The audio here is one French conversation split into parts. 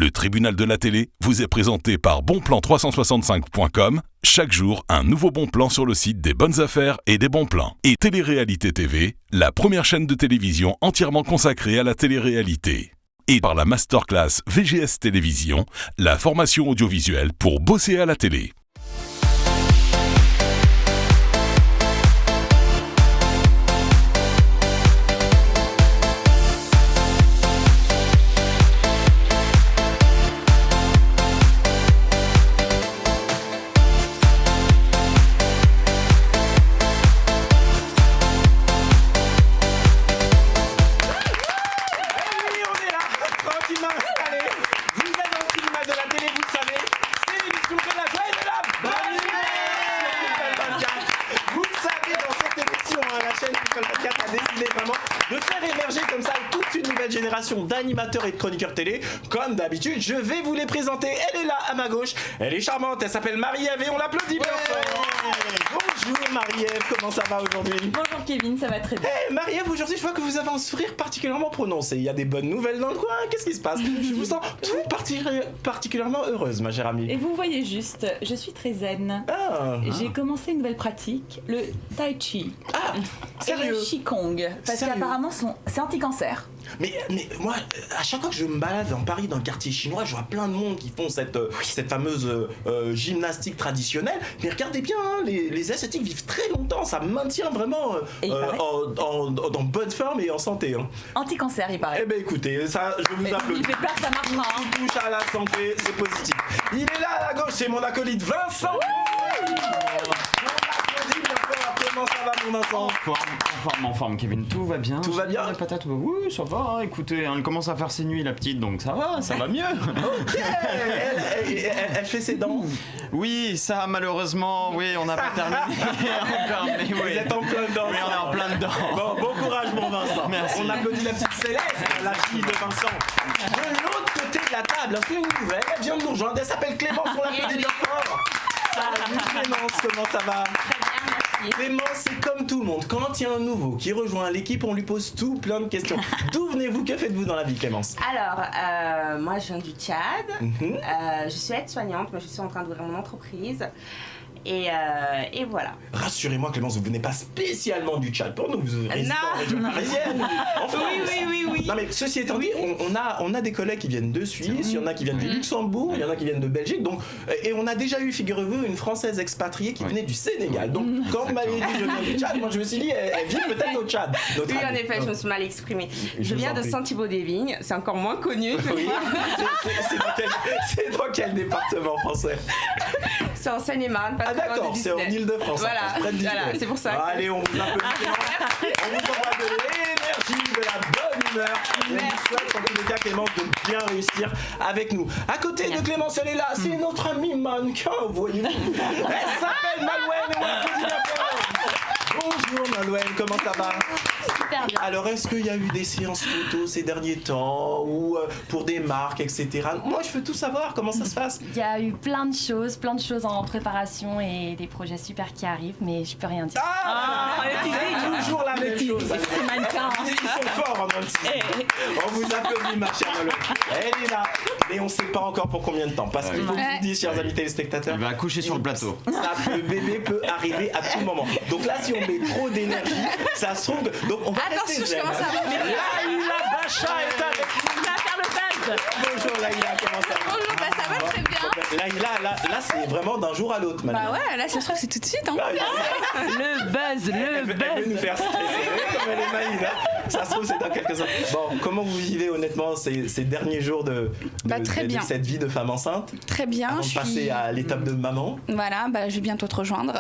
Le tribunal de la télé vous est présenté par bonplan365.com. Chaque jour, un nouveau bon plan sur le site des bonnes affaires et des bons plans. Et Télé-Réalité TV, la première chaîne de télévision entièrement consacrée à la télé-réalité. Et par la masterclass VGS Télévision, la formation audiovisuelle pour bosser à la télé. D'animateurs et de chroniqueurs télé. Comme d'habitude, je vais vous les présenter. Elle est là à ma gauche, elle est charmante, elle s'appelle Marie-Ève et on l'applaudit bien fort. Bonjour Marie-Ève, comment ça va aujourd'hui? Bonjour Kevin, ça va très bien. Hey, Marie-Ève, aujourd'hui je vois que vous avez un sourire particulièrement prononcé. Il y a des bonnes nouvelles dans le coin, qu'est-ce qui se passe? Je vous sens tout particulièrement heureuse, ma chère amie. Et vous voyez juste, je suis très zen. J'ai commencé une nouvelle pratique, le Tai Chi. Ah, sérieux? Et le Qigong, parce qu'apparemment c'est anti-cancer. Mais moi, à chaque fois que je me balade dans Paris, dans le quartier chinois, je vois plein de monde qui font cette fameuse gymnastique traditionnelle. Mais regardez bien, hein, les Asiatiques vivent très longtemps. Ça maintient vraiment en bonne forme et en santé. Hein. Anti-cancer, il paraît. Eh bien écoutez, ça, je vous applaudis. Il fait peur, ça marchera. Hein. Qui touche à la santé, c'est positif. Il est là à la gauche, c'est mon acolyte Vincent. Comment ça va mon Vincent? En forme, Kevin, tout va bien. Tout va bien. La patate, oui, ça va, hein, écoutez, elle commence à faire ses nuits la petite, donc ça va mieux. Ok, elle fait ses dents. Oui, ça malheureusement, oui, on n'a pas terminé encore, mais oui. Vous êtes en plein dedans. Oui, on est en plein dedans. Bon courage mon Vincent. Merci. On applaudit la petite Céleste, la fille de Vincent. De l'autre côté de la table, c'est une nouvelle, elle vient de nous rejoindre, elle s'appelle Clémence, on l'applaudit bien fort. Salut Clémence, comment ça va? Clémence, c'est comme tout le monde. Quand il y a un nouveau qui rejoint l'équipe, on lui pose plein de questions. D'où venez-vous? Que faites-vous dans la vie, Clémence? Alors, moi, je viens du Tchad. Je suis aide-soignante, mais je suis en train d'ouvrir mon entreprise. Et voilà. Rassurez-moi, Clémence, vous venez pas spécialement du Tchad pour nous. Vous résidez en région parisienne. En France. Oui. Non, mais ceci étant dit, on a des collègues qui viennent de Suisse, il y en a qui viennent du Luxembourg, il y en a qui viennent de Belgique. Donc, et on a déjà eu, figurez-vous, une Française expatriée qui venait du Sénégal. Donc, quand vous m'avez dit je viens du Tchad, moi je me suis dit, elle vit peut-être au Tchad. Oui, en effet, je me suis mal exprimée. Je viens de Saint-Thibault-des-Vignes, c'est encore moins connu. Oui. C'est dans quel département français? C'est en Seine-et-Marne, pas Ah d'accord, c'est en Île-de-France. Voilà, c'est pour ça. Allez, on vous applaudit. On vous envoie de l'énergie, de la bonne humeur. Et on vous souhaite en tous les cas, Clémence, de bien réussir avec nous. À côté de Clémence, elle est là, c'est notre amie mannequin, voyez-vous. Elle s'appelle Malouane et on l'applaudit bien fort. Bonjour Malouane, comment ça va? Super bien. Alors, est-ce qu'il y a eu des séances photos ces derniers temps ou pour des marques, etc. Moi, je veux tout savoir, comment ça se passe? Il y a eu plein de choses en préparation et des projets super qui arrivent, mais je peux rien dire. C'est toujours la même chose. C'est mannequin. Ils sont forts en même. On vous applaudit, ma chère Malouane. Elle est là, mais on ne sait pas encore pour combien de temps. Parce qu'il faut que je vous dise, chers amis téléspectateurs, Il va accoucher sur le plateau. le bébé peut arriver à tout moment. Donc là, si on met trop d'énergie, ça se trouve. Donc on va rester zen. Laïla Bacha est avec nous. Ça va faire le buzz. Bonjour Laïla, comment ça va? Bonjour, ça va très bien. Laïla, là c'est vraiment d'un jour à l'autre maintenant. Bah ouais, là ça se trouve c'est tout de suite. Hein. Le buzz, Elle veut nous faire stresser, comme elle est maline. Hein. Ça se trouve, c'est dans quelques instants. Bon, comment vous vivez honnêtement ces derniers jours de cette vie de femme enceinte? Très bien. Avant de passer à l'étape de maman. Voilà, je vais bientôt te rejoindre.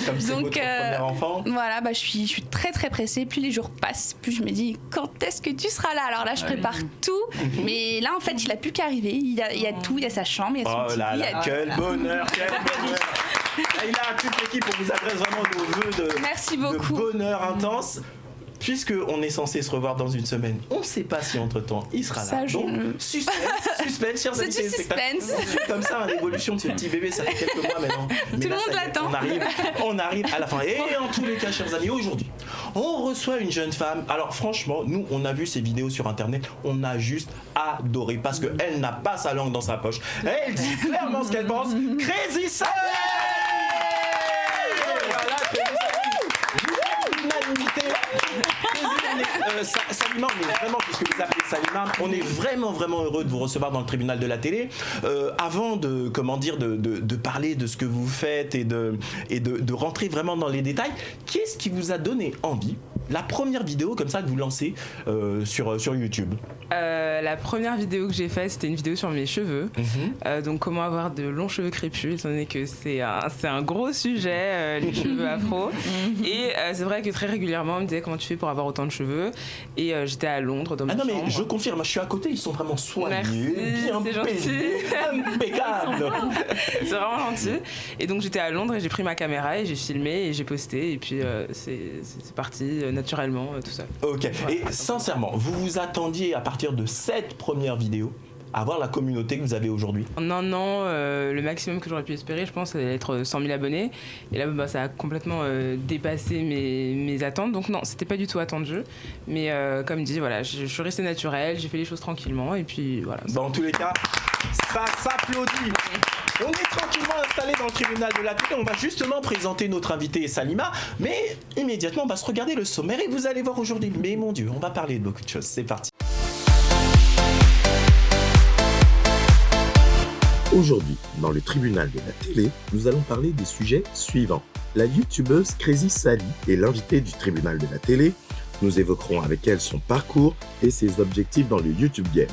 Comme c'est Donc, votre premier enfant. Voilà, je suis très très pressée. Plus les jours passent, plus je me dis quand est-ce que tu seras là? Alors là, je prépare tout. Mais là, en fait, il a plus qu'à arriver. Il y a tout, il y a sa chambre, il y a son Oh là là, quel bonheur, quel bonheur. Là, toute l'équipe, on vous adresse vraiment nos vœux Merci beaucoup. de bonheur intense. puisqu'on est censé se revoir dans une semaine, on ne sait pas si entre-temps il sera là. Ça, Donc, suspense, chers amis téléspectateurs. C'est comme ça, l'évolution de ce petit bébé, ça fait quelques mois maintenant. Mais tout le là, monde ça y est, l'attend. On arrive à la fin. Et en tous les cas, chers amis, aujourd'hui, on reçoit une jeune femme. Alors franchement, nous, on a vu ses vidéos sur Internet, on a juste adoré parce qu'elle n'a pas sa langue dans sa poche. Elle dit clairement ce qu'elle pense. Crazy Sally! Voilà, Crazy Sally. L'unanimité. Salima, on est vraiment, puisque vous appelez Salima, on est vraiment heureux de vous recevoir dans le tribunal de la télé. Avant de parler de ce que vous faites et de rentrer vraiment dans les détails, qu'est-ce qui vous a donné envie, la première vidéo comme ça que vous lancez sur YouTube? La première vidéo que j'ai faite, c'était une vidéo sur mes cheveux. Donc comment avoir de longs cheveux crépus, étant donné que c'est un gros sujet, les cheveux afro. Et c'est vrai que très régulièrement, on me disait comment tu fais pour avoir autant de cheveux. Et j'étais à Londres dans ma chambre. Mais je confirme, je suis à côté, ils sont vraiment soignés, bien pétés, impeccables. C'est vraiment gentil. Et donc j'étais à Londres et j'ai pris ma caméra et j'ai filmé et j'ai posté. Et puis c'est parti naturellement, tout ça. Ok, voilà. Et sincèrement, vous vous attendiez à partir de cette première vidéo à avoir la communauté que vous avez aujourd'hui? En un an, le maximum que j'aurais pu espérer, je pense, c'est d'être 100 000 abonnés. Et là, ça a complètement dépassé mes attentes. Donc non, c'était pas du tout attendu. Mais comme dit, voilà, je suis restée naturelle, j'ai fait les choses tranquillement. Et puis voilà. Dans tous les cas, ça s'applaudit. On est tranquillement installé dans le tribunal de la télé. On va justement présenter notre invitée Salima. Mais immédiatement, on va se regarder le sommaire et vous allez voir aujourd'hui. Mais mon Dieu, on va parler de beaucoup de choses. C'est parti. Aujourd'hui, dans le tribunal de la télé, nous allons parler des sujets suivants. La youtubeuse Crazy Sally est l'invitée du tribunal de la télé. Nous évoquerons avec elle son parcours et ses objectifs dans le YouTube game.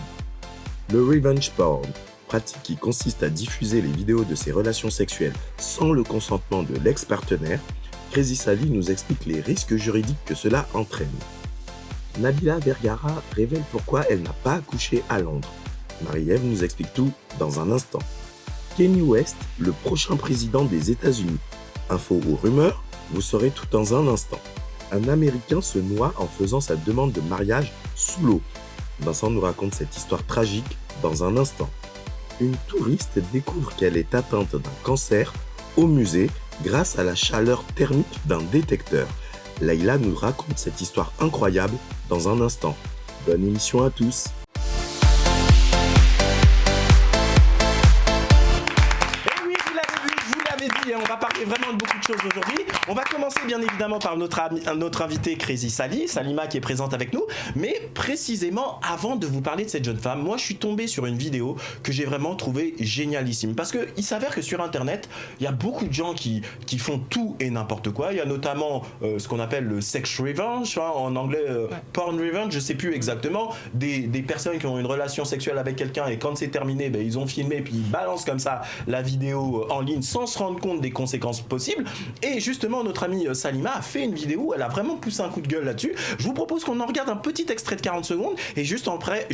Le revenge porn, pratique qui consiste à diffuser les vidéos de ses relations sexuelles sans le consentement de l'ex-partenaire. Crazy Sally nous explique les risques juridiques que cela entraîne. Nabila Vergara révèle pourquoi elle n'a pas accouché à Londres. Marie-Ève nous explique tout dans un instant. Kanye West, le prochain président des États-Unis. Info ou rumeur, vous saurez tout dans un instant. Un Américain se noie en faisant sa demande de mariage sous l'eau. Vincent nous raconte cette histoire tragique dans un instant. Une touriste découvre qu'elle est atteinte d'un cancer au musée grâce à la chaleur thermique d'un détecteur. Laïla nous raconte cette histoire incroyable dans un instant. Bonne émission à tous. On va parler vraiment de beaucoup de choses aujourd'hui. On va commencer bien évidemment par notre invitée Crazy Sally, Salima qui est présente avec nous. Mais précisément, avant de vous parler de cette jeune femme, moi je suis tombé sur une vidéo que j'ai vraiment trouvée génialissime. Parce qu'il s'avère que sur Internet, il y a beaucoup de gens qui font tout et n'importe quoi. Il y a notamment ce qu'on appelle le sex revenge, en anglais porn revenge, je sais plus exactement. Des personnes qui ont une relation sexuelle avec quelqu'un et quand c'est terminé, ils ont filmé puis ils balancent comme ça la vidéo en ligne sans se rendre compte des conséquences possibles. Et justement, notre amie Salima a fait une vidéo où elle a vraiment poussé un coup de gueule là-dessus. Je vous propose qu'on en regarde un petit extrait de 40 secondes et juste après,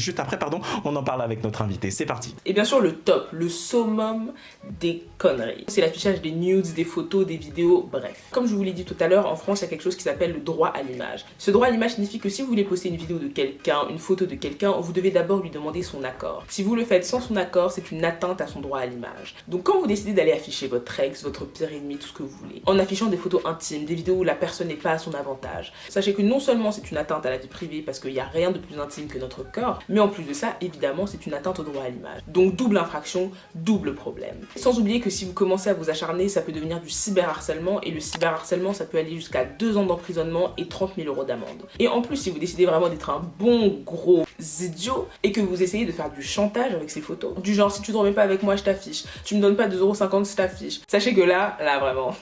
on en parle avec notre invité. C'est parti. Et bien sûr, le top, le summum des conneries. C'est l'affichage des nudes, des photos, des vidéos, bref. Comme je vous l'ai dit tout à l'heure, en France, il y a quelque chose qui s'appelle le droit à l'image. Ce droit à l'image signifie que si vous voulez poster une vidéo de quelqu'un, une photo de quelqu'un, vous devez d'abord lui demander son accord. Si vous le faites sans son accord, c'est une atteinte à son droit à l'image. Donc quand vous décidez d'aller afficher votre ex, votre pire ennemi, tout ce que vous voulez, en affichant des photos intimes, des vidéos où la personne n'est pas à son avantage, sachez que non seulement c'est une atteinte à la vie privée parce qu'il n'y a rien de plus intime que notre corps, mais en plus de ça, évidemment, c'est une atteinte au droit à l'image. Donc double infraction, double problème. Sans oublier que si vous commencez à vous acharner, ça peut devenir du cyberharcèlement et le cyberharcèlement, ça peut aller jusqu'à 2 ans d'emprisonnement et 30 000 € d'amende. Et en plus, si vous décidez vraiment d'être un bon gros idiot et que vous essayez de faire du chantage avec ces photos, du genre si tu ne dormais pas avec moi, je t'affiche, tu me donnes pas 2,50 €, je t'affiche, sachez que là vraiment,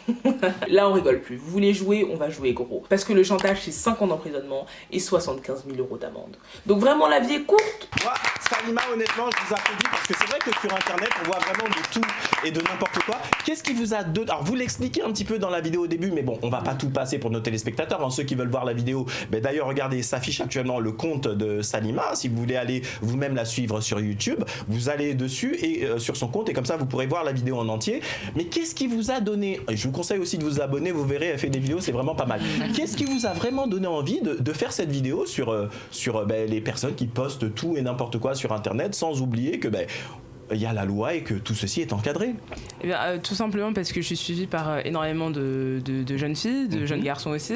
là on rigole plus. Vous voulez jouer, on va jouer gros. Parce que le chantage, c'est 5 ans d'emprisonnement et 75 000 € d'amende. Donc vraiment, la vie est courte. Moi, Salima, honnêtement, je vous applaudis parce que c'est vrai que sur Internet, on voit vraiment de tout et de n'importe quoi. Qu'est-ce qui vous a donné... Alors, vous l'expliquez un petit peu dans la vidéo au début, mais bon, on va pas tout passer pour nos téléspectateurs. Ceux qui veulent voir la vidéo, d'ailleurs, regardez, s'affiche actuellement le compte de Salima. pas. Si vous voulez aller vous-même la suivre sur YouTube, vous allez dessus et sur son compte et comme ça vous pourrez voir la vidéo en entier. Mais qu'est-ce qui vous a donné, et je vous conseille aussi de vous abonner, vous verrez, elle fait des vidéos, c'est vraiment pas mal. Qu'est-ce qui vous a vraiment donné envie de faire cette vidéo sur les personnes qui postent tout et n'importe quoi sur Internet, sans oublier que il y a la loi et que tout ceci est encadré? Eh bien, tout simplement parce que je suis suivie par énormément de jeunes filles, de jeunes garçons aussi,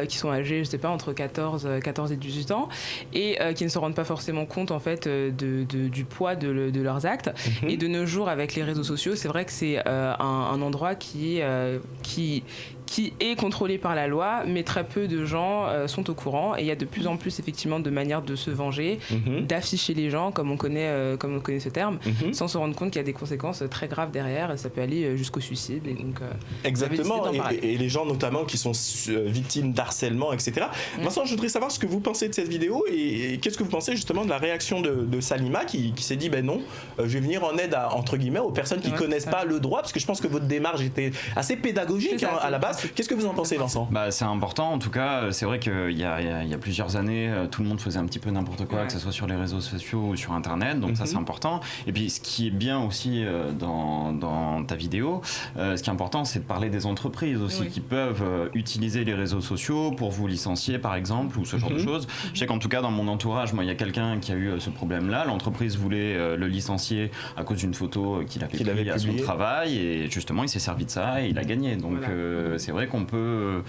qui sont âgés, je sais pas, entre 14 et 18 ans, et qui ne se rendent pas forcément compte en fait du poids de leurs actes. Et de nos jours, avec les réseaux sociaux, c'est vrai que c'est un endroit qui est contrôlé par la loi, mais très peu de gens sont au courant, et il y a de plus en plus effectivement de manières de se venger, d'afficher les gens, comme on connaît ce terme, sans se rendre compte qu'il y a des conséquences très graves derrière, et ça peut aller jusqu'au suicide. Et donc, exactement, et les gens notamment qui sont victimes d'harcèlement, etc. Vincent, je voudrais savoir ce que vous pensez de cette vidéo, et qu'est-ce que vous pensez justement de la réaction de Salima qui s'est dit non, je vais venir en aide entre guillemets aux personnes qui connaissent pas le droit, parce que je pense que votre démarche était assez pédagogique à la base. Qu'est-ce que vous en pensez, Vincent? C'est important, en tout cas. C'est vrai qu'il y a plusieurs années, tout le monde faisait un petit peu n'importe quoi, que ce soit sur les réseaux sociaux ou sur Internet, donc ça c'est important. Et puis ce qui est bien aussi dans ta vidéo, ce qui est important, c'est de parler des entreprises aussi qui peuvent utiliser les réseaux sociaux pour vous licencier par exemple, ou ce genre de choses. Je sais qu'en tout cas dans mon entourage, moi il y a quelqu'un qui a eu ce problème-là. L'entreprise voulait le licencier à cause d'une photo qu'il avait prise à son travail, et justement il s'est servi de ça et il a gagné. Donc c'est vrai qu'on peut,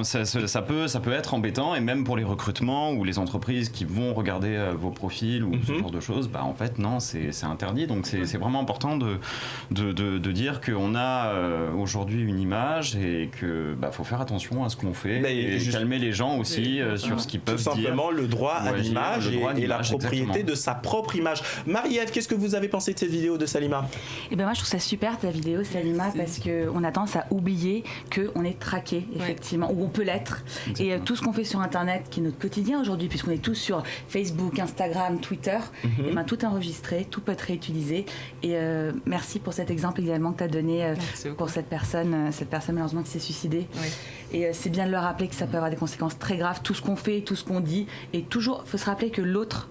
ça peut être embêtant, et même pour les recrutements ou les entreprises qui vont regarder vos profils ou ce genre de choses, en fait non, c'est interdit. Donc c'est vraiment important de dire qu'on a aujourd'hui une image, et que faut faire attention à ce qu'on fait, et calmer les gens aussi sur ce qu'ils peuvent dire. Tout simplement le droit à l'image et la propriété de sa propre image. Marie-Ève, qu'est-ce que vous avez pensé de cette vidéo de Salima? Moi je trouve ça super ta vidéo, Salima, parce qu'on a tendance à oublier qu'on est traqué, effectivement, ou on peut l'être. Exactement. Et tout ce qu'on fait sur Internet, qui est notre quotidien aujourd'hui, puisqu'on est tous sur Facebook, Instagram, Twitter, tout est enregistré, tout peut être réutilisé. Et merci pour cet exemple également que tu as donné pour cette personne malheureusement qui s'est suicidée. Et c'est bien de le rappeler que ça peut avoir des conséquences très graves, tout ce qu'on fait, tout ce qu'on dit. Et toujours, il faut se rappeler que l'autre,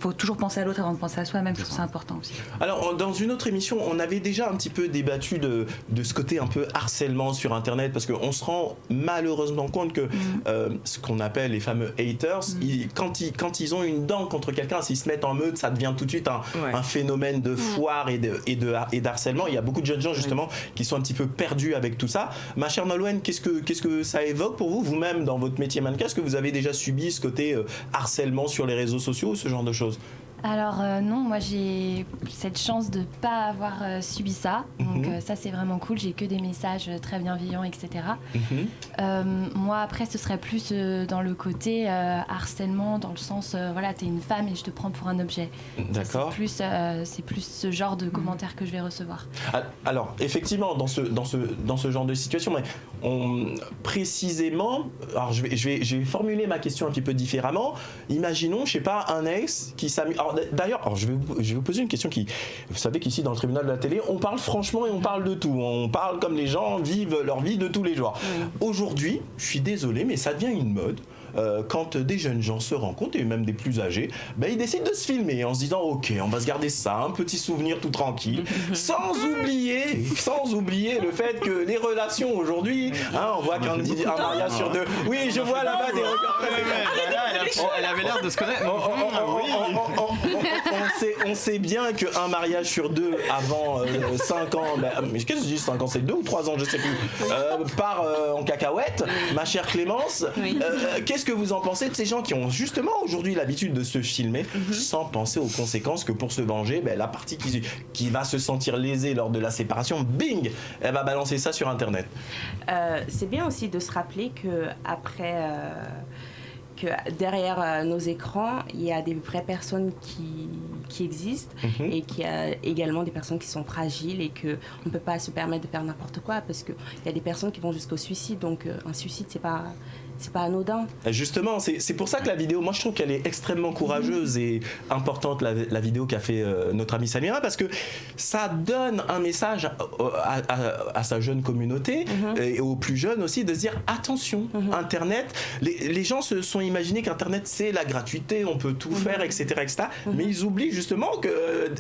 faut toujours penser à l'autre avant de penser à soi-même. Je trouve ça important aussi. Alors, dans une autre émission, on avait déjà un petit peu débattu de ce côté un peu harcèlement sur Internet, parce qu'on se rend malheureusement compte que ce qu'on appelle les fameux haters, quand ils ont une dent contre quelqu'un, s'ils se mettent en meute, ça devient tout de suite un phénomène de foire et d'harcèlement. Il y a beaucoup de jeunes gens justement qui sont un petit peu perdus avec tout ça. Ma chère Nolwenn, qu'est-ce que ça évoque pour vous, vous-même, dans votre métier mannequin? Est-ce que vous avez déjà subi ce côté harcèlement sur les réseaux sociaux, ce genre de choses? Alors non, moi j'ai cette chance de pas avoir subi ça, donc ça c'est vraiment cool, j'ai que des messages très bienveillants, etc. Moi après ce serait plus dans le côté harcèlement, dans le sens t'es une femme et je te prends pour un objet. D'accord. C'est plus ce genre de commentaires que je vais recevoir. Alors effectivement dans ce genre de situation, mais précisément, alors je vais formuler ma question un petit peu différemment. Imaginons, je sais pas, un ex qui s'amuse. D'ailleurs, je vais vous poser une question vous savez qu'ici dans le tribunal de la télé, on parle franchement et on parle de tout. On parle comme les gens vivent leur vie de tous les jours. Aujourd'hui, je suis désolé, mais ça devient une mode. Quand des jeunes gens se rencontrent, et même des plus âgés, ils décident de se filmer en se disant ok, on va se garder ça, un petit souvenir tout tranquille, sans oublier le fait que les relations aujourd'hui, on voit qu'un mariage sur deux. Oui, je vois là-bas des regards très elle avait l'air de se connaître. On sait bien qu'un mariage sur deux avant 5 ans, mais qu'est-ce que je dis, 5 ans, c'est 2 ou 3 ans, je sais plus, part en cacahuète. Ma chère Clémence, qu'est-ce que vous en pensez de ces gens qui ont justement aujourd'hui l'habitude de se filmer sans penser aux conséquences que pour se venger, la partie qui va se sentir lésée lors de la séparation, bing, elle va balancer ça sur Internet. C'est bien aussi de se rappeler que derrière nos écrans, il y a des vraies personnes qui existent et qu'il y a également des personnes qui sont fragiles et qu'on ne peut pas se permettre de faire n'importe quoi, parce qu'il y a des personnes qui vont jusqu'au suicide. Donc un suicide, c'est pas c'est pas anodin. Justement, c'est pour ça que la vidéo, moi je trouve qu'elle est extrêmement courageuse et importante, la vidéo qu'a fait notre amie Samira, parce que ça donne un message à sa jeune communauté et aux plus jeunes aussi, de se dire attention, Internet, les gens se sont imaginés qu'Internet c'est la gratuité, on peut tout faire, etc. Mais ils oublient justement que,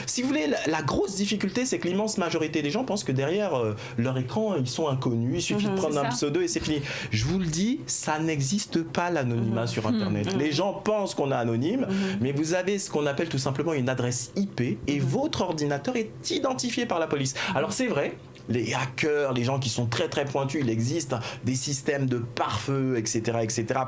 si vous voulez, la grosse difficulté, c'est que l'immense majorité des gens pensent que derrière leur écran, ils sont inconnus, il suffit de prendre un pseudo et c'est fini. Je vous le dis, ça n'existe pas l'anonymat sur Internet. Les gens pensent qu'on est anonyme, mais vous avez ce qu'on appelle tout simplement une adresse IP et votre ordinateur est identifié par la police. Alors c'est vrai, les hackers, les gens qui sont très très pointus, il existe des systèmes de pare-feu, etc.,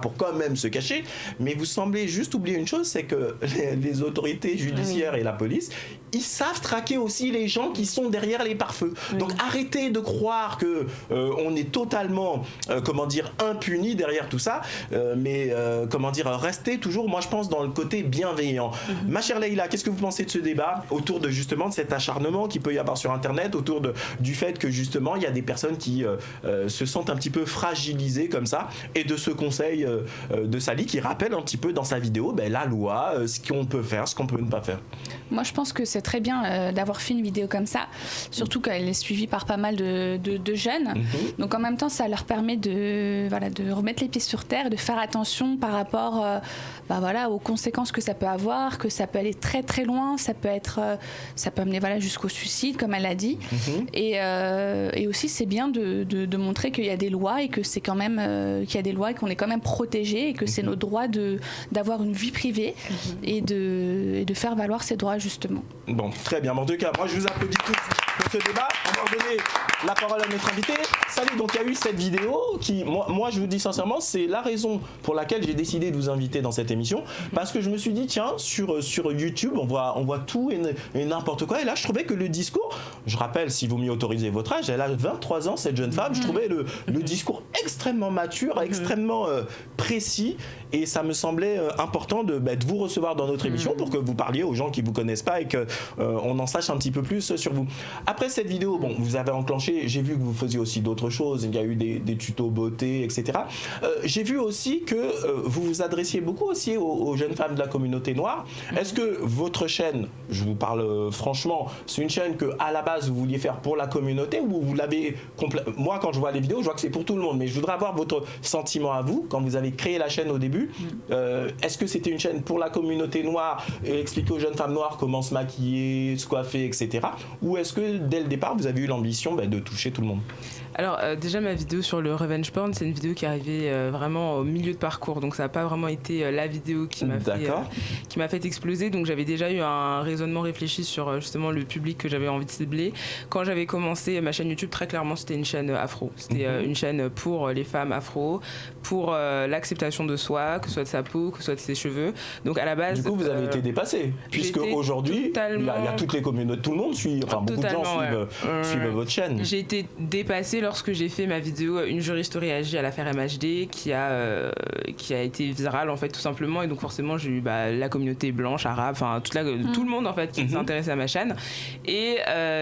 pour quand même se cacher. Mais vous semblez juste oublier une chose, c'est que les autorités judiciaires et la police, ils savent traquer aussi les gens qui sont derrière les pare-feux. Donc arrêtez de croire que on est totalement, impuni derrière tout ça. Restez toujours, moi je pense, dans le côté bienveillant. Ma chère Leïla, qu'est-ce que vous pensez de ce débat autour de justement de cet acharnement qu'il peut y avoir sur Internet, autour du fait que justement il y a des personnes qui se sentent un petit peu fragilisées comme ça, et de ce conseil de Sally qui rappelle un petit peu dans sa vidéo la loi, ce qu'on peut faire, ce qu'on peut ne pas faire. Moi je pense que c'est très bien d'avoir fait une vidéo comme ça, surtout qu'elle est suivie par pas mal de jeunes. Donc en même temps ça leur permet de remettre les pieds sur terre, de faire attention par rapport aux conséquences que ça peut avoir, que ça peut aller très très loin, ça peut amener jusqu'au suicide comme elle l'a dit. Et aussi c'est bien de montrer qu'il y a des lois et que c'est quand même qu'il y a des lois et qu'on est quand même protégé et que c'est notre droit d'avoir une vie privée et de faire valoir ces droits justement. Bon, très bien. En tout cas, moi je vous applaudis tous pour ce débat. On va donner la parole à notre invité. Salut, donc il y a eu cette vidéo qui, moi je vous dis sincèrement, c'est la raison pour laquelle j'ai décidé de vous inviter dans cette émission, parce que je me suis dit tiens, sur YouTube on voit tout et n'importe quoi, et là je trouvais que le discours, je rappelle, si vous m'y autorisez votre âge, elle a 23 ans cette jeune femme, je trouvais le discours extrêmement mature, extrêmement précis, et ça me semblait important de vous recevoir dans notre émission pour que vous parliez aux gens qui vous connaissent pas et que on en sache un petit peu plus sur vous. Après cette vidéo, vous avez enclenché, j'ai vu que vous faisiez aussi d'autres choses, il y a eu des tutos beauté, etc. J'ai vu aussi que vous vous adressiez beaucoup aussi aux jeunes femmes de la communauté noire. Est-ce que votre chaîne, je vous parle franchement, c'est une chaîne que à la base vous vouliez faire pour la communauté, ou vous l'avez moi quand je vois les vidéos, je vois que c'est pour tout le monde, mais je voudrais avoir votre sentiment à vous quand vous avez créé la chaîne au début. Est-ce que c'était une chaîne pour la communauté noire et expliquer aux jeunes femmes noires comment se maquiller, se coiffer, etc. Ou est-ce que dès le départ vous avez eu l'ambition de toucher tout le monde? Alors déjà ma vidéo sur le revenge porn, c'est une vidéo qui est arrivée vraiment au milieu de parcours, donc ça n'a pas vraiment été la vidéo qui m'a fait exploser. Donc j'avais déjà eu un raisonnement réfléchi sur justement le public que j'avais envie de cibler. Quand j'avais commencé ma chaîne YouTube, très clairement c'était une chaîne afro, c'était une chaîne pour les femmes afro, pour l'acceptation de soi, que ce soit de sa peau, que ce soit de ses cheveux. Donc à la base, du coup vous avez été dépassé, puisque aujourd'hui il y a toutes les communautés, tout le monde suit, beaucoup de gens suivent votre chaîne. J'ai été dépassée lorsque j'ai fait ma vidéo Une juriste réagit à l'affaire MHD qui a été virale en fait tout simplement, et donc forcément j'ai eu la communauté blanche, arabe, enfin tout le monde en fait qui s'intéressait à ma chaîne, et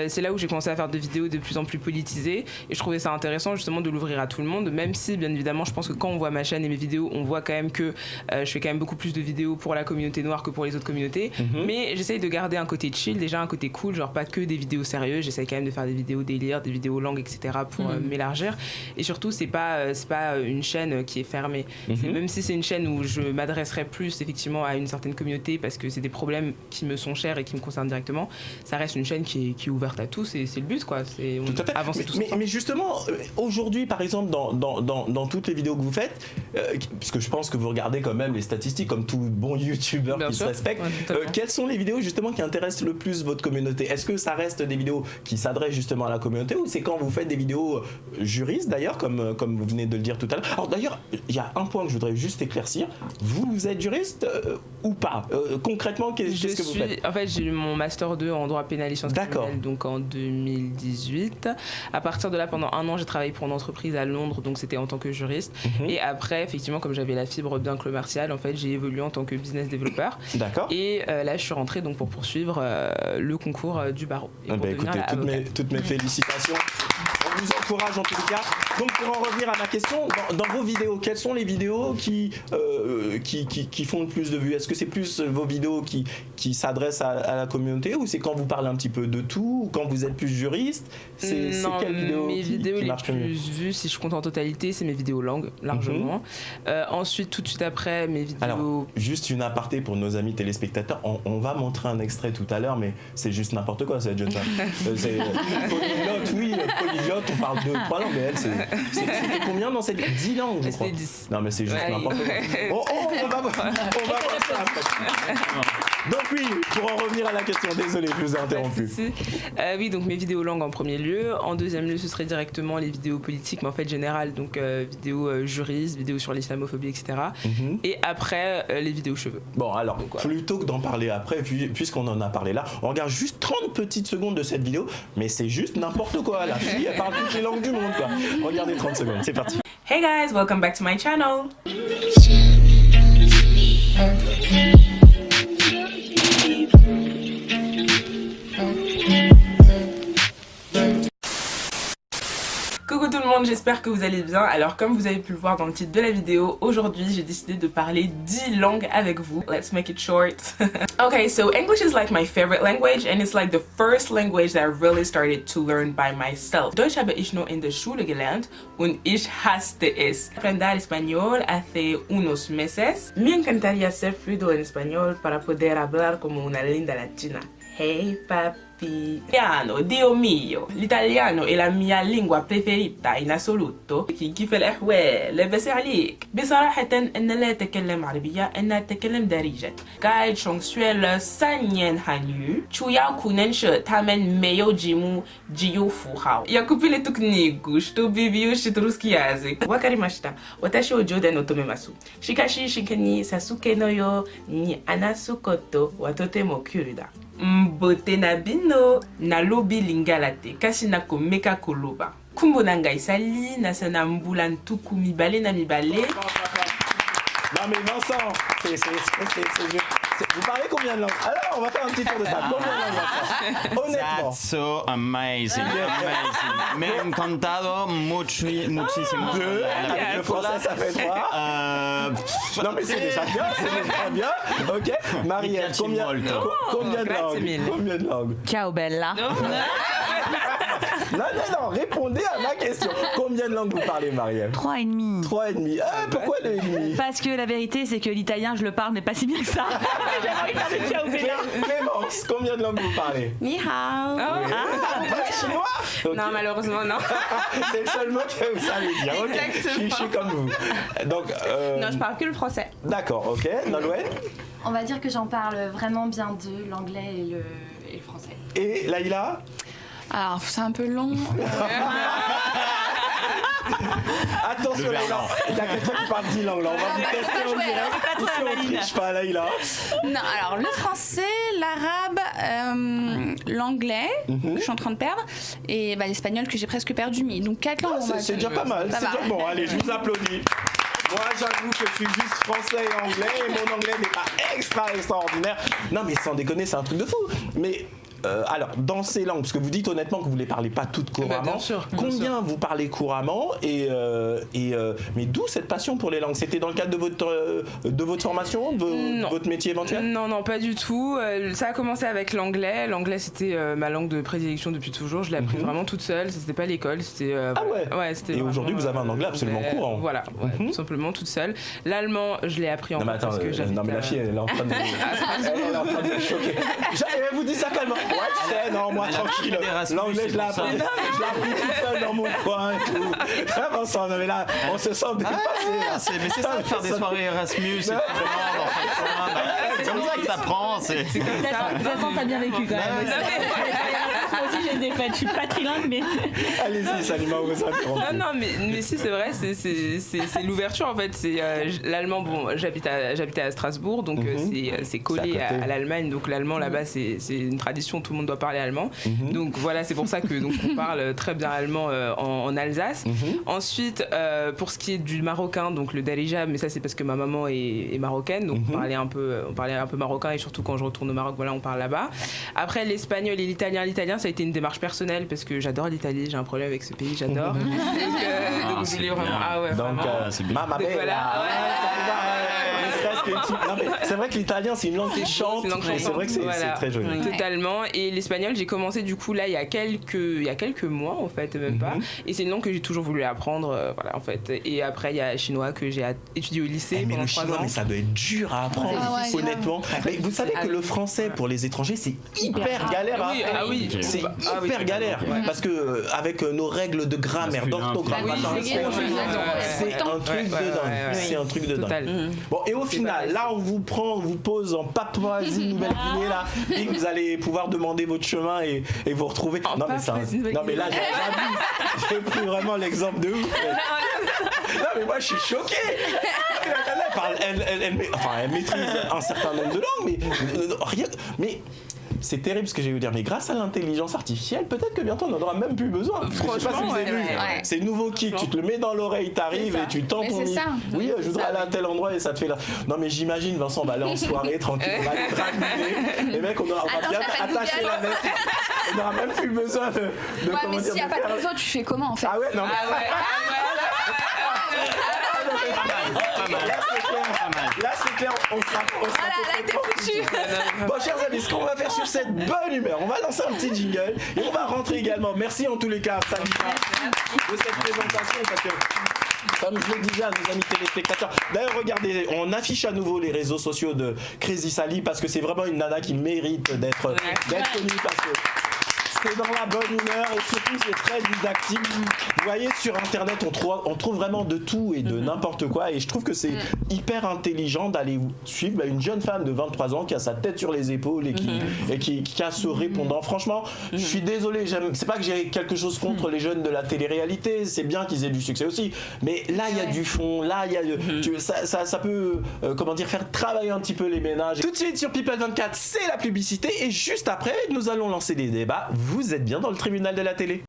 c'est là où j'ai commencé à faire des vidéos de plus en plus politisées, et je trouvais ça intéressant justement de l'ouvrir à tout le monde, même si bien évidemment je pense que quand on voit ma chaîne et mes vidéos, on voit quand même que je fais quand même beaucoup plus de vidéos pour la communauté noire que pour les autres communautés, mais j'essaye de garder un côté chill, déjà un côté cool, genre pas que des vidéos sérieuses, j'essaye quand même de faire des vidéos délire, des vidéos langues, etc. pour m'élargir, et surtout c'est pas une chaîne qui est fermée, même si c'est une chaîne où je m'adresserai plus effectivement à une certaine communauté parce que c'est des problèmes qui me sont chers et qui me concernent directement, ça reste une chaîne qui est ouverte à tous, et c'est le but quoi, c'est avancer tous ensemble. Mais justement aujourd'hui par exemple dans toutes les vidéos que vous faites, puisque je pense que vous regardez quand même les statistiques comme tout bon youtubeur qui se respecte, quelles sont les vidéos justement qui intéressent le plus votre communauté? Est-ce que ça reste des vidéos qui s'adressent justement à la communauté, ou c'est quand vous faites des vidéos juristes d'ailleurs comme vous venez de le dire tout à l'heure? Alors d'ailleurs il y a un point que je voudrais juste éclaircir, vous êtes juriste ou pas? Concrètement qu'est-ce que vous faites? En fait j'ai eu mon master 2 en droit pénal et sciences criminelles donc en 2018. À partir de là pendant un an j'ai travaillé pour une entreprise à Londres, donc c'était en tant que juriste, et après effectivement comme j'avais la fibre bien commerciale, en fait j'ai évolué en tant que business developer. D'accord. Et là je suis rentrée donc pour poursuivre le concours du barreau et pour devenir écoutez, toutes mes félicitations. vous encourage en tout cas. Donc pour en revenir à ma question, dans vos vidéos, quelles sont les vidéos qui font le plus de vues? Est-ce que c'est plus vos vidéos qui s'adressent à la communauté, ou c'est quand vous parlez un petit peu de tout, ou quand vous êtes plus juriste? C'est quelle vidéo mes vidéos qui les marche plus vues, si je compte en totalité, c'est mes vidéos langues, largement. Ensuite, tout de suite après, mes vidéos... Alors, juste une aparté pour nos amis téléspectateurs, on va montrer un extrait tout à l'heure, mais c'est juste n'importe quoi, cette jeune femme. C'est polyglotte, oui, polyglotte, on parle de 3 langues, mais elle, c'était combien dans cette 10 langues, je crois. C'était 10. Non, mais c'est juste n'importe quoi. On va voir ça après. Donc oui, pour en revenir à la question, désolé, je vous ai interrompu. Oui, donc mes vidéos langues en premier lieu. En deuxième lieu, ce serait directement les vidéos politiques, mais en fait générales, donc vidéos juristes, vidéos sur l'islamophobie, etc. Et après, les vidéos cheveux. Bon, alors, plutôt que d'en parler après, puisqu'on en a parlé là, on regarde juste 30 petites secondes de cette vidéo, mais c'est juste n'importe quoi. La fille, elle parle toutes les langues du monde, quoi. Regardez 30 secondes, c'est parti. Hey guys, welcome back to my channel. Coucou tout le monde, j'espère que vous allez bien. Alors comme vous avez pu le voir dans le titre de la vidéo, aujourd'hui j'ai décidé de parler 10 langues avec vous. Let's make it short. Okay, so English is like my favorite language and it's like the first language that I really started to learn by myself. Deutsch habe ich nur in der Schule gelernt und ich hasste es. Aprender español hace unos meses. Me encantaría ser fluido en español para poder hablar como una linda latina. Hey papi. Italiano, Dio mio. L'italiano è la mia lingua preferita in assoluto. كيف الأحوال؟ لاباس عليك؟ بصراحة أنا لا أتكلم عربية، أنا أتكلم دارجة. 该从学了3年韩语，主要可能是他们没有字幕，只有符号。Я купила эту книгу, чтобы выучить русский язык. わかりました。私を冗談を止めます。しかし真剣にサスケのように話すことはとてもクールだ。Mbote na bino na lobi lingalate kasi na komeka koloba. Kumbo na ngai sali na sana mbula ntuku mibale na mibale. Non mais Vincent, vous parlez combien de langues? Alors on va faire un petit tour de table. Combien de langues, Vincent? Honnêtement. That's so amazing, amazing. Me ha encantado muchísimo. Le français ça fait 3. Non mais c'est déjà bien, ok. Marie-Ève, combien de langues? Ciao Bella. Non, répondez à ma question. Combien de langues vous parlez, Marie-Ève? 3,5. 3,5. Ah, pourquoi 2,5? Parce que la vérité, c'est que l'italien, je le parle, mais pas si bien que ça. Clémence, combien de langues vous parlez? Ni hao. Chinois? Okay. Non, malheureusement, non. C'est le seul mot que vous savez dire. Okay. Je suis comme vous. Donc, non, je parle que le français. D'accord, ok. Nolwenn? On va dire que j'en parle vraiment bien de l'anglais et le français. Et Laïla? Alors, c'est un peu long. Attention, Laïla, il y a quelqu'un qui parle 10 langues là. On va vous tester en direct. Ici, on triche pas, Laïla. Non, alors le français, l'arabe, l'anglais, que je suis en train de perdre, et l'espagnol que j'ai presque perdu. Donc 4 langues. C'est déjà pas mal. C'est déjà bon. Allez, je vous applaudis. Moi, j'avoue que je suis juste français et anglais, et mon anglais n'est pas extraordinaire. Non, mais sans déconner, c'est un truc de fou. Mais alors, dans ces langues, parce que vous dites honnêtement que vous ne les parlez pas toutes couramment, bien sûr, combien vous parlez couramment mais d'où cette passion pour les langues? C'était dans le cadre de votre formation, de votre métier éventuel? Non, pas du tout. Ça a commencé avec l'anglais. L'anglais, c'était ma langue de prédilection depuis toujours. Je l'ai appris vraiment toute seule. C'était pas l'école. C'était, ah ouais, c'était et aujourd'hui, vous avez un anglais absolument courant. Voilà, tout simplement toute seule. L'allemand, je l'ai appris en parce que j'habite. Non, mais la fille, elle est en train de me choquer. Elle vous dit ça calmement. Ouais, tu sais, non, moi tranquille. L'anglais, je l'ai appris tout seul dans mon coin et tout. Ah, Vincent, non, mais là, on se sent dépassé. Mais c'est ça de faire des soirées Erasmus et tout. C'est comme ça que t'apprends. C'est comme ça. De toute façon, t'as bien vécu quand même. Moi aussi, j'ai des fêtes. Je suis pas trilingue, mais. Allez-y, Salima, on vous interrompt. Non, mais si, c'est vrai, c'est l'ouverture en fait. C'est l'allemand. Bon, j'habitais à Strasbourg, donc c'est collé à l'Allemagne. Donc l'allemand là-bas, c'est une tradition. Tout le monde doit parler allemand. Donc voilà, c'est pour ça que on parle très bien allemand en Alsace. Ensuite, pour ce qui est du marocain, donc le darija, mais ça c'est parce que ma maman est marocaine, donc on parlait un peu marocain, et surtout quand je retourne au Maroc, voilà, on parle là-bas. Après l'espagnol et l'italien, ça a été une démarche personnelle parce que j'adore l'Italie, j'ai un problème avec ce pays, j'adore. donc je voulais vraiment. Ah ouais, donc, c'est bien. Mamma Bella. C'est vrai que l'italien c'est une langue qui chante, et c'est vrai que c'est très joli. Totalement. Et l'espagnol, j'ai commencé du coup là il y a quelques mois en fait, même pas. Et c'est une langue que j'ai toujours voulu apprendre, voilà en fait. Et après il y a le chinois que j'ai étudié au lycée pendant 3 ans. Mais ça doit être dur à apprendre, honnêtement. Mais vous savez que le français pour les étrangers c'est hyper galère à apprendre. C'est hyper galère parce que avec nos règles de grammaire, d'orthographe, c'est un truc de dingue. C'est un truc de dingue. Bon, et au final, là on vous pose en Papouasie Nouvelle-Guinée là, et vous allez pouvoir demander votre chemin et vous retrouver. Non mais là j'ai pris vraiment l'exemple de ouf. Non mais moi je suis choqué. Elle maîtrise un certain nombre de langues, mais c'est terrible ce que je vais vous dire, mais grâce à l'intelligence artificielle, peut-être que bientôt on n'en aura même plus besoin. Je sais pas si vous avez vu. C'est le nouveau kick, tu te le mets dans l'oreille, t'arrives et tu tends ton nid. Oui, je voudrais aller à tel endroit et ça te fait là. Non mais j'imagine, Vincent, on va aller en soirée tranquille, on va aller draguer. Les mecs, on va bien attacher la veste. On n'aura même plus besoin de mais s'il n'y a pas de réseau, tu fais comment en fait? Ah ouais, non. Là c'est clair, on sera bon chers amis, ce qu'on va faire sur cette bonne humeur, on va lancer un petit jingle et on va rentrer également. Merci en tous les cas Salima de cette présentation parce que comme je le disais à nos amis téléspectateurs, d'ailleurs regardez, on affiche à nouveau les réseaux sociaux de Crazy Sally parce que c'est vraiment une nana qui mérite d'être connue parce que c'est dans la bonne humeur et surtout c'est très didactique. Vous voyez sur internet on trouve vraiment de tout et de n'importe quoi et je trouve que c'est hyper intelligent d'aller suivre une jeune femme de 23 ans qui a sa tête sur les épaules et qui a ce répondant. Franchement, je suis désolé, c'est pas que j'ai quelque chose contre les jeunes de la télé-réalité, c'est bien qu'ils aient du succès aussi, mais là il y a du fond, là il y a ça peut faire travailler un petit peu les ménages. Tout de suite sur People 24, c'est la publicité et juste après nous allons lancer des débats. Vous êtes bien dans le tribunal de la télé.